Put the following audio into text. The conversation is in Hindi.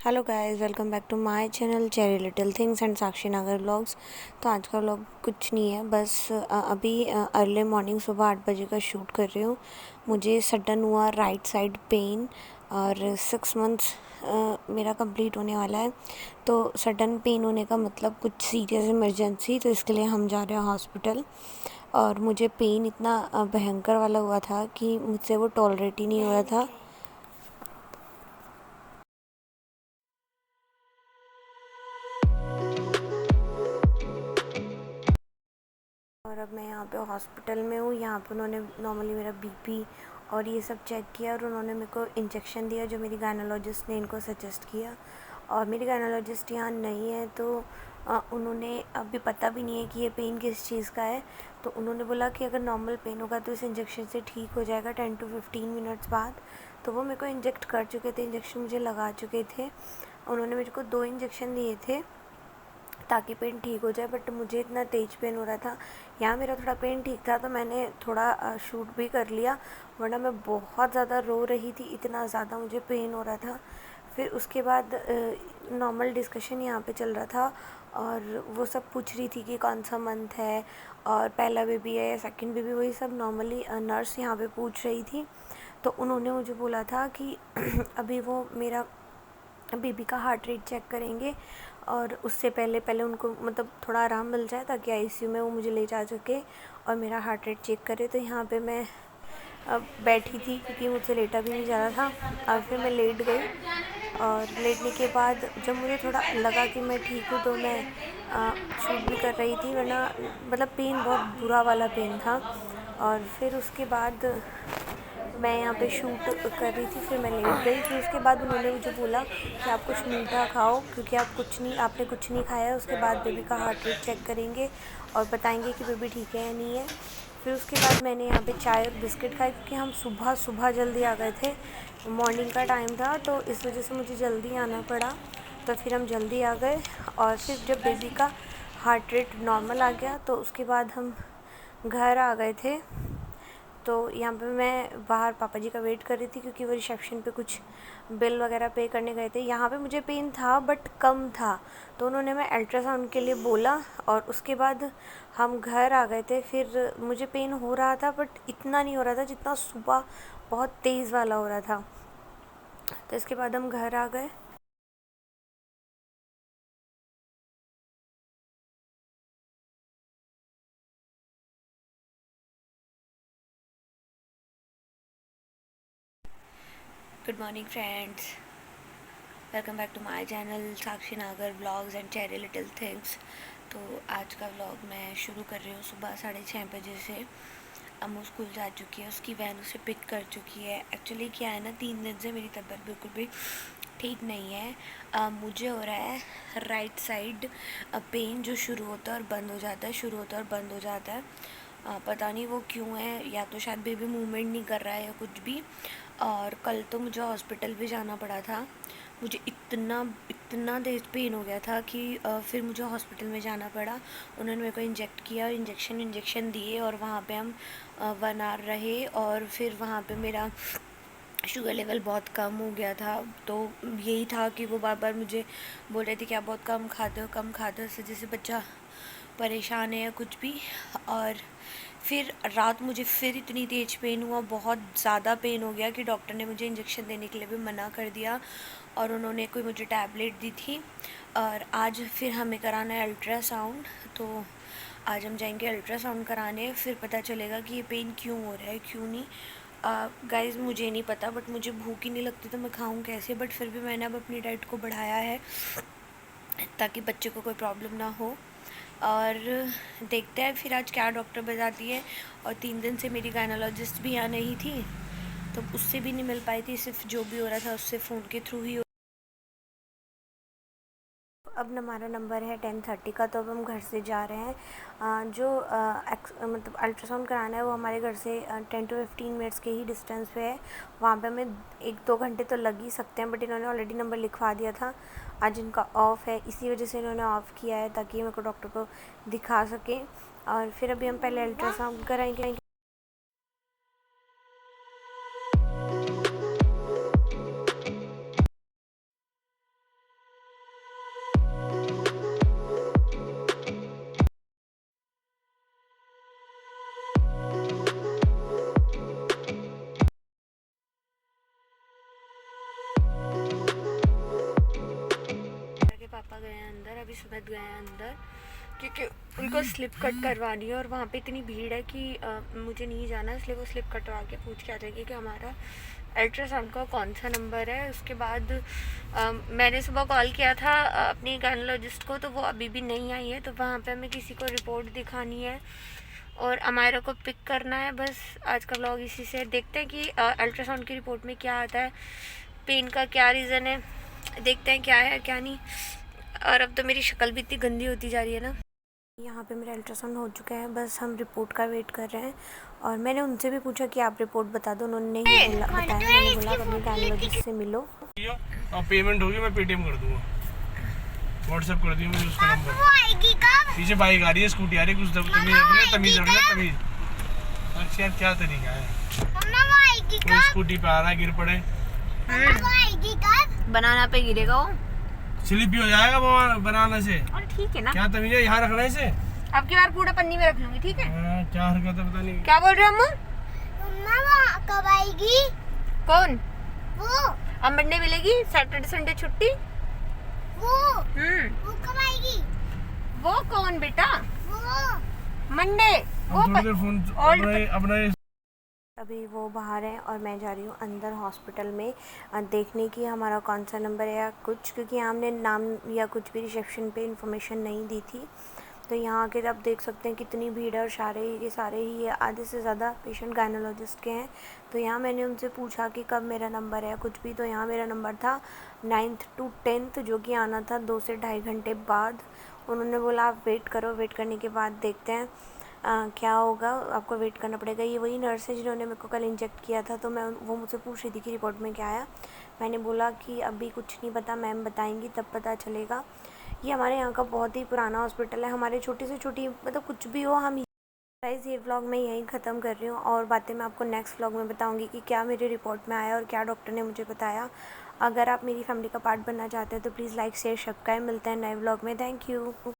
Hello guys, welcome back to my channel cherry little things and Sakshi Nagar vlogs. तो आज का व्लॉग कुछ नहीं है, बस अभी अर्ली मॉर्निंग सुबह 8 बजे का शूट कर रही हूँ। मुझे सडन हुआ राइट साइड पेन और 6 मंथ्स मेरा कंप्लीट होने वाला है। तो सडन पेन होने का मतलब कुछ सीरियस इमरजेंसी, तो इसके लिए हम जा रहे हैं हॉस्पिटल। और मुझे पेन इतना भयंकर वाला हुआ था कि मुझसे वो टॉलरेट ही नहीं हो रहा था। और अब मैं यहाँ पे हॉस्पिटल में हूँ। यहाँ पे उन्होंने नॉर्मली मेरा बीपी और ये सब चेक किया और उन्होंने मेरे को इंजेक्शन दिया जो मेरी गायनोलॉजिस्ट ने इनको सजेस्ट किया। और मेरी गायनोलॉजिस्ट यहाँ नहीं है, तो उन्होंने अभी पता भी नहीं है कि ये पेन किस चीज़ का है। तो उन्होंने बोला कि अगर नॉर्मल पेन होगा तो इस इंजेक्शन से ठीक हो जाएगा 10 to 15 मिनट्स बाद। तो वो मेरे को इंजेक्ट कर चुके थे, इंजेक्शन मुझे लगा चुके थे। उन्होंने मेरे को 2 इंजेक्शन दिए थे ताकि पेन ठीक हो जाए, बट मुझे इतना तेज़ पेन हो रहा था। यहाँ मेरा थोड़ा पेन ठीक था तो मैंने थोड़ा शूट भी कर लिया, वरना मैं बहुत ज़्यादा रो रही थी, इतना ज़्यादा मुझे पेन हो रहा था। फिर उसके बाद नॉर्मल डिस्कशन यहाँ पे चल रहा था और वो सब पूछ रही थी कि कौन सा मंथ है और पहला बेबी है या सेकंड बेबी, वही सब नॉर्मली नर्स यहाँ पे पूछ रही थी। तो उन्होंने मुझे बोला था कि अभी वो मेरा बेबी का हार्ट रेट चेक करेंगे और उससे पहले पहले उनको मतलब थोड़ा आराम मिल जाए ताकि आईसीयू में वो मुझे ले जा सके और मेरा हार्ट रेट चेक करे। तो यहाँ पे मैं अब बैठी थी क्योंकि मुझसे लेटा भी नहीं जा रहा था, और फिर मैं लेट गई। और लेटने के बाद जब मुझे थोड़ा लगा कि मैं ठीक हूँ तो मैं शूट भी कर रही थी, वरना मतलब पेन बहुत बुरा वाला पेन था। और फिर उसके बाद मैं यहाँ पे शूट कर रही थी, फिर मैं लेट गई। फिर उसके बाद उन्होंने मुझे बोला कि आप कुछ मीठा खाओ क्योंकि आपने कुछ नहीं खाया है। उसके बाद बेबी का हार्ट रेट चेक करेंगे और बताएंगे कि बेबी ठीक है या नहीं है। फिर उसके बाद मैंने यहाँ पे चाय और बिस्किट खाए क्योंकि हम सुबह सुबह जल्दी आ गए थे, मॉर्निंग का टाइम था, तो इस वजह से मुझे जल्दी आना पड़ा। तो फिर हम जल्दी आ गए और फिर जब बेबी का हार्ट रेट नॉर्मल आ गया तो उसके बाद हम घर आ गए थे। तो यहाँ पे मैं बाहर पापा जी का वेट कर रही थी क्योंकि वो रिसेप्शन पे कुछ बिल वगैरह पे करने गए थे। यहाँ पे मुझे पेन था बट कम था, तो उन्होंने मैं अल्ट्रासाउंड के लिए बोला और उसके बाद हम घर आ गए थे। फिर मुझे पेन हो रहा था बट इतना नहीं हो रहा था जितना सुबह बहुत तेज़ वाला हो रहा था। तो इसके बाद हम घर आ गए। Good morning friends, welcome back to my channel Sakshi Nagar vlogs and cherry little things. तो आज का व्लॉग मैं शुरू कर रही हूँ सुबह 6:30 बजे से। अम्मू स्कूल जा चुकी है, उसकी वैन उसे पिक कर चुकी है। एक्चुअली क्या है ना, 3 दिन से मेरी तबीयत बिल्कुल भी ठीक नहीं है। मुझे हो रहा है राइट साइड पेन जो शुरू होता है और बंद हो जाता है, शुरू होता है और बंद हो जाता है। पता नहीं वो क्यों है, या तो शायद बेबी मूवमेंट नहीं कर रहा है या कुछ भी। और कल तो मुझे हॉस्पिटल भी जाना पड़ा था। मुझे इतना इतना तेज़ पेन हो गया था कि फिर मुझे हॉस्पिटल में जाना पड़ा। उन्होंने मेरे को इंजेक्ट किया, इंजेक्शन दिए और वहाँ पे हम 1 आवर रहे। और फिर वहाँ पे मेरा शुगर लेवल बहुत कम हो गया था। तो यही था कि वो बार बार मुझे बोल रहे थे कि आप बहुत कम खाते हो, कम खाते हो, इससे जैसे बच्चा परेशान है या कुछ भी। और फिर रात मुझे फिर इतनी तेज़ पेन हुआ, बहुत ज़्यादा पेन हो गया कि डॉक्टर ने मुझे इंजेक्शन देने के लिए भी मना कर दिया और उन्होंने कोई मुझे टैबलेट दी थी। और आज फिर हमें कराना है अल्ट्रासाउंड, तो आज हम जाएंगे अल्ट्रासाउंड कराने, फिर पता चलेगा कि ये पेन क्यों हो रहा है क्यों नहीं। गाइज़ मुझे नहीं पता, बट मुझे भूख ही नहीं लगती तो मैं खाऊं कैसे। बट फिर भी मैंने अब अपनी डाइट को बढ़ाया है ताकि बच्चे को कोई प्रॉब्लम ना हो। और देखते हैं फिर आज क्या डॉक्टर बताती है। और 3 दिन से मेरी गायनोलॉजिस्ट भी यहाँ नहीं थी, तो उससे भी नहीं मिल पाई थी, सिर्फ जो भी हो रहा था उससे फ़ोन के थ्रू ही। अब हमारा नंबर है 10:30 का, तो अब हम घर से जा रहे हैं। मतलब अल्ट्रासाउंड कराना है वो हमारे घर से 10 to 15 मिनट्स के ही डिस्टेंस पे है। वहाँ पे हमें 1-2 घंटे तो लग ही सकते हैं, बट इन्होंने ऑलरेडी नंबर लिखवा दिया था। आज इनका ऑफ़ है, इसी वजह से इन्होंने ऑफ़ किया है ताकि मेरे को डॉक्टर को दिखा सकें। और फिर अभी हम पहले अल्ट्रासाउंड कराएंगे। समेत गए हैं अंदर, क्योंकि उनको स्लिप कट करवानी है और वहाँ पे इतनी भीड़ है कि मुझे नहीं जाना, इसलिए वो स्लिप कटवा के पूछ के आ जाएगी कि हमारा अल्ट्रासाउंड का कौन सा नंबर है। उसके बाद मैंने सुबह कॉल किया था अपनी गायनोलॉजिस्ट को, तो वो अभी भी नहीं आई है, तो वहाँ पे हमें किसी को रिपोर्ट दिखानी है और अमायरा को पिक करना है। बस आज का व्लॉग इसी से, देखते हैं कि अल्ट्रासाउंड की रिपोर्ट में क्या आता है, पेन का क्या रीज़न है, देखते हैं क्या है क्या नहीं। और अब तो मेरी शक्ल भी इतनी गंदी होती जा रही है ना। यहाँ पे मेरा अल्ट्रासाउंड हो चुका है, बस हम रिपोर्ट का वेट कर रहे हैं। और मैंने उनसे भी पूछा कि आप रिपोर्ट बता दो, उन्होंने नहीं बताया। मैंने बोला आप अपनी गायनोलॉजिस्ट से मिलो और पेमेंट होगी मैं पेटीएम कर दूँगा, व्हाट्सएप कर दी मुझे उसका नंबर। पीछे बाइक आ रही है, स्कूटी आ रही है, कुछ तमीज रखना तमीज। अच्छा यार क्या तरीका है, कोई स्कूटी पे आ रहा है गिर पड़े, बनाना पे गिरेगा वो, स्लिप भी हो जाएगा वो बनाने से। और ठीक है ना, क्या तमीज है, यहाँ रखना है इसे। अब की बार पूरा पन्नी में रख लूंगी, ठीक है। क्या हरकत है पता नहीं, क्या बोल रहे हो अम्मू? कब आएगी कौन? वो अब मंडे मिलेगी, सैटरडे संडे छुट्टी। वो कब आएगी? वो कौन बेटा? वो मंडे। वो थोड़ी देर फोन अपना अभी वो बाहर हैं और मैं जा रही हूँ अंदर हॉस्पिटल में देखने की हमारा कौन सा नंबर है या कुछ, क्योंकि हमने नाम या कुछ भी रिसेप्शन पे इंफॉर्मेशन नहीं दी थी। तो यहाँ आके आप देख सकते हैं कितनी भीड़ है और सारे ही आधे से ज़्यादा पेशेंट गायनोलॉजिस्ट के हैं। तो यहाँ मैंने उनसे पूछा कि कब मेरा नंबर है कुछ भी, तो यहाँ मेरा नंबर था 9th to 10th, जो कि आना था 2 से ढाई घंटे बाद। उन्होंने बोला आप वेट करो, वेट करने के बाद देखते हैं क्या होगा, आपको वेट करना पड़ेगा। ये वही नर्स है जिन्होंने मेरे को कल इंजेक्ट किया था, तो वो मुझसे पूछ रही थी कि रिपोर्ट में क्या आया। मैंने बोला कि अभी कुछ नहीं पता, मैम बताएंगी तब पता चलेगा। ये हमारे यहाँ का बहुत ही पुराना हॉस्पिटल है, हमारे छोटी से छोटी मतलब कुछ भी हो हम। गाइस ये व्लॉग मैं यहीं ख़त्म कर रही हूँ और बातें मैं आपको नेक्स्ट व्लॉग में बताऊँगी कि क्या मेरी रिपोर्ट में आया और क्या डॉक्टर ने मुझे बताया। अगर आप मेरी फैमिली का पार्ट बनना चाहते हैं तो प्लीज़ लाइक शेयर सब्सक्राइब। मिलते हैं नए व्लॉग में। Thank you.